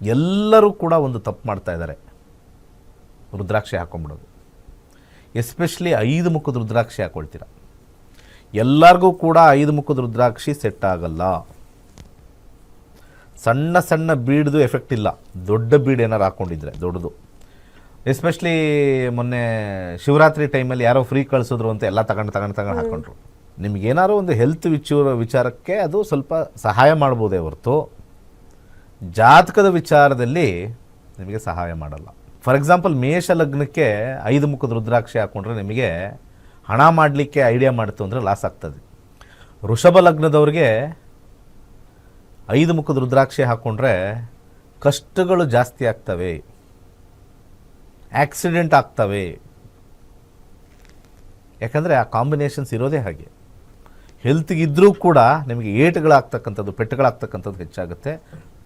ಎಲ್ಲರೂ ಕೂಡ ಒಂದು ತಪ್ಪು ಮಾಡ್ತಾ ಇದ್ದಾರೆ, ರುದ್ರಾಕ್ಷಿ ಹಾಕೊಂಡ್ಬಿಡೋದು. ಎಸ್ಪೆಷಲಿ 5 ಮುಖದ ರುದ್ರಾಕ್ಷಿ ಹಾಕ್ಕೊಳ್ತೀರ. ಎಲ್ಲರಿಗೂ ಕೂಡ 5 ಮುಖದ ರುದ್ರಾಕ್ಷಿ ಸೆಟ್ ಆಗಲ್ಲ. ಸಣ್ಣ ಸಣ್ಣ ಬೀಡ್ದು ಎಫೆಕ್ಟ್ ಇಲ್ಲ, ದೊಡ್ಡ ಬೀಡ್ ಏನಾರು ಹಾಕ್ಕೊಂಡಿದ್ರೆ ದೊಡ್ಡದು. ಎಸ್ಪೆಷಲಿ ಮೊನ್ನೆ ಶಿವರಾತ್ರಿ ಟೈಮಲ್ಲಿ ಯಾರೋ ಫ್ರೀ ಕಳಿಸಿದ್ರು ಅಂತ ಎಲ್ಲ ತಗೊಂಡು ಹಾಕ್ಕೊಂಡ್ರು. ನಿಮಗೇನಾದ್ರು ಒಂದು ಹೆಲ್ತ್ ವಿಚಾರಕ್ಕೆ ಅದು ಸ್ವಲ್ಪ ಸಹಾಯ ಮಾಡ್ಬೋದೇ ಹೊರತು ಜಾತಕದ ವಿಚಾರದಲ್ಲಿ ನಿಮಗೆ ಸಹಾಯ ಮಾಡಲ್ಲ. ಫಾರ್ ಎಕ್ಸಾಂಪಲ್ ಮೇಷ ಲಗ್ನಕ್ಕೆ 5 ಮುಖದ ರುದ್ರಾಕ್ಷಿ ಹಾಕ್ಕೊಂಡ್ರೆ ನಿಮಗೆ ಹಣ ಮಾಡಲಿಕ್ಕೆ ಐಡಿಯಾ ಮಾಡ್ತು ಅಂದರೆ ಲಾಸ್ ಆಗ್ತದೆ. ವೃಷಭ ಲಗ್ನದವ್ರಿಗೆ 5 ಮುಖದ ರುದ್ರಾಕ್ಷಿ ಹಾಕ್ಕೊಂಡ್ರೆ ಕಷ್ಟಗಳು ಜಾಸ್ತಿ ಆಗ್ತವೆ, ಆಕ್ಸಿಡೆಂಟ್ ಆಗ್ತವೆ. ಯಾಕಂದರೆ ಆ ಕಾಂಬಿನೇಷನ್ಸ್ ಇರೋದೇ ಹಾಗೆ. ಹೆಲ್ತ್ಗಿದ್ರೂ ಕೂಡ ನಿಮಗೆ ಏಟುಗಳಾಗ್ತಕ್ಕಂಥದ್ದು, ಪೆಟ್ಟುಗಳಾಗ್ತಕ್ಕಂಥದ್ದು ಹೆಚ್ಚಾಗುತ್ತೆ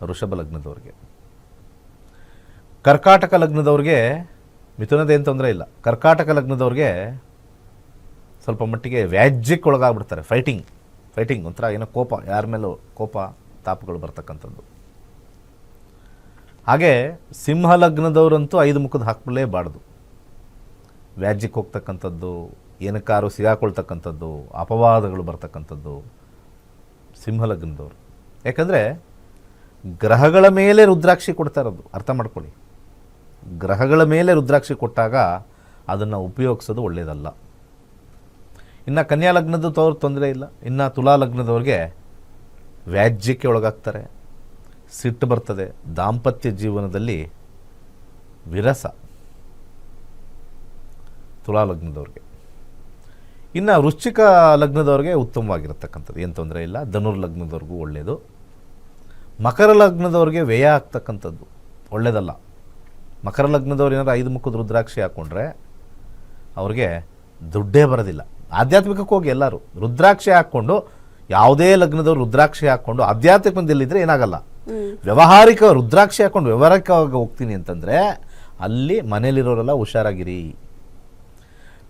ವೃಷಭ ಲಗ್ನದವ್ರಿಗೆ. ಕರ್ಕಾಟಕ ಲಗ್ನದವ್ರಿಗೆ ಮಿಥುನದೇನು ತೊಂದರೆ ಇಲ್ಲ. ಕರ್ಕಾಟಕ ಲಗ್ನದವ್ರಿಗೆ ಸ್ವಲ್ಪ ಮಟ್ಟಿಗೆ ವ್ಯಾಜ್ಯಕ್ಕೆ ಒಳಗಾಗ್ಬಿಡ್ತಾರೆ. ಫೈಟಿಂಗ್ ಒಂಥರ ಏನೋ ಕೋಪ, ಯಾರ ಮೇಲೂ ಕೋಪ ತಾಪಗಳು ಬರ್ತಕ್ಕಂಥದ್ದು. ಹಾಗೆ ಸಿಂಹ ಲಗ್ನದವರಂತೂ 5 ಮುಖದ ಹಾಕ್ಬಿಡಲೇಬಾರ್ದು. ವ್ಯಾಜ್ಯಕ್ಕೆ ಹೋಗ್ತಕ್ಕಂಥದ್ದು, ಏನಕ್ಕಾರು ಸಿಗಾಕೊಳ್ತಕ್ಕಂಥದ್ದು, ಅಪವಾದಗಳು ಬರ್ತಕ್ಕಂಥದ್ದು ಸಿಂಹ ಲಗ್ನದವರು. ಯಾಕಂದರೆ ಗ್ರಹಗಳ ಮೇಲೆ ರುದ್ರಾಕ್ಷಿ ಕೊಡ್ತಾ ಇರೋದು, ಅರ್ಥ ಮಾಡ್ಕೊಳ್ಳಿ. ಗ್ರಹಗಳ ಮೇಲೆ ರುದ್ರಾಕ್ಷಿ ಕೊಟ್ಟಾಗ ಅದನ್ನು ಉಪಯೋಗಿಸೋದು ಒಳ್ಳೆಯದಲ್ಲ. ಇನ್ನು ಕನ್ಯಾ ಲಗ್ನದವ್ರು ತೊಂದರೆ ಇಲ್ಲ. ಇನ್ನು ತುಲಾ ಲಗ್ನದವ್ರಿಗೆ ವ್ಯಾಜ್ಯಕ್ಕೆ ಒಳಗಾಗ್ತಾರೆ, ಸಿಟ್ಟು ಬರ್ತದೆ, ದಾಂಪತ್ಯ ಜೀವನದಲ್ಲಿ ವಿರಸ ತುಲಾ ಲಗ್ನದವ್ರಿಗೆ. ಇನ್ನು ವೃಶ್ಚಿಕ ಲಗ್ನದವ್ರಿಗೆ ಉತ್ತಮವಾಗಿರತಕ್ಕಂಥದ್ದು, ಏನು ತೊಂದರೆ ಇಲ್ಲ. ಧನುರ್ ಲಗ್ನದವ್ರಿಗೂ ಒಳ್ಳೆಯದು. ಮಕರ ಲಗ್ನದವ್ರಿಗೆ ವ್ಯಯ ಆಗ್ತಕ್ಕಂಥದ್ದು ಒಳ್ಳೆಯದಲ್ಲ. ಮಕರ ಲಗ್ನದವ್ರು ಏನಾದ್ರು 5 ಮುಖದ ರುದ್ರಾಕ್ಷಿ ಹಾಕ್ಕೊಂಡ್ರೆ ಅವ್ರಿಗೆ ದುಡ್ಡೇ ಬರೋದಿಲ್ಲ. ಆಧ್ಯಾತ್ಮಿಕಕ್ಕೆ ಹೋಗಿ ಎಲ್ಲರೂ ರುದ್ರಾಕ್ಷಿ ಹಾಕ್ಕೊಂಡು, ಯಾವುದೇ ಲಗ್ನದವ್ರು ರುದ್ರಾಕ್ಷಿ ಹಾಕ್ಕೊಂಡು ಆಧ್ಯಾತ್ಮಿಕ ಬಂದಿಲ್ಲಿದ್ದರೆ ಏನಾಗಲ್ಲ. ವ್ಯವಹಾರಿಕ ರುದ್ರಾಕ್ಷಿ ಹಾಕ್ಕೊಂಡು ವ್ಯವಹಾರಿಕವಾಗಿ ಹೋಗ್ತೀನಿ ಅಂತಂದರೆ ಅಲ್ಲಿ ಮನೇಲಿರೋರೆಲ್ಲ ಹುಷಾರಾಗಿರಿ.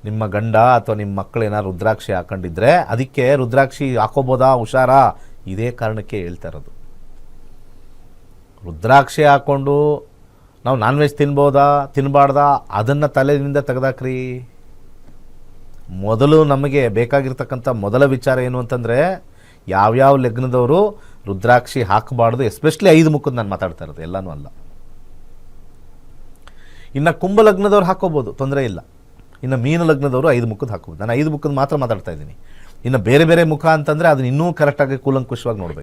ನಿಮ್ಮ ಗಂಡ ಅಥವಾ ನಿಮ್ಮ ಮಕ್ಕಳು ಏನಾದ್ರು ರುದ್ರಾಕ್ಷಿ ಹಾಕೊಂಡಿದ್ರೆ ಅದಕ್ಕೆ ರುದ್ರಾಕ್ಷಿ ಹಾಕೋಬೋದಾ ಹುಷಾರಾ, ಇದೇ ಕಾರಣಕ್ಕೆ ಹೇಳ್ತಾ ಇರೋದು. ರುದ್ರಾಕ್ಷಿ ಹಾಕ್ಕೊಂಡು ನಾವು ನಾನ್ ವೆಜ್ ತಿನ್ಬೋದಾ ತಿನ್ನಬಾರ್ದಾ ಅದನ್ನು ತಲೆಯಿಂದ ತೆಗೆದಾಕ್ರಿ. ಮೊದಲು ನಮಗೆ ಬೇಕಾಗಿರ್ತಕ್ಕಂಥ ಮೊದಲ ವಿಚಾರ ಏನು ಅಂತಂದರೆ, ಯಾವ್ಯಾವ ಲಗ್ನದವರು ರುದ್ರಾಕ್ಷಿ ಹಾಕಬಾರ್ದು, ಎಸ್ಪೆಷಲಿ 5 ಮುಖದ ನಾನು ಮಾತಾಡ್ತಾ ಇರೋದು, ಎಲ್ಲನೂ ಅಲ್ಲ. ಇನ್ನು ಕುಂಭ ಲಗ್ನದವ್ರು ಹಾಕೋಬೋದು, ತೊಂದರೆ ಇಲ್ಲ. ಇನ್ನು ಮೀನ ಲಗ್ನದವರು 5 ಮುಖದ ಹಾಕೋಬೋದು. ನಾನು 5 ಮುಖದ ಮಾತ್ರ ಮಾತಾಡ್ತಾ ಇದ್ದೀನಿ. ಇನ್ನು ಬೇರೆ ಬೇರೆ ಮುಖ ಅಂತಂದರೆ ಅದನ್ನ ಇನ್ನೂ ಕರೆಕ್ಟಾಗಿ ಕೂಲಂಕುಷವಾಗಿ ನೋಡಬೇಕು.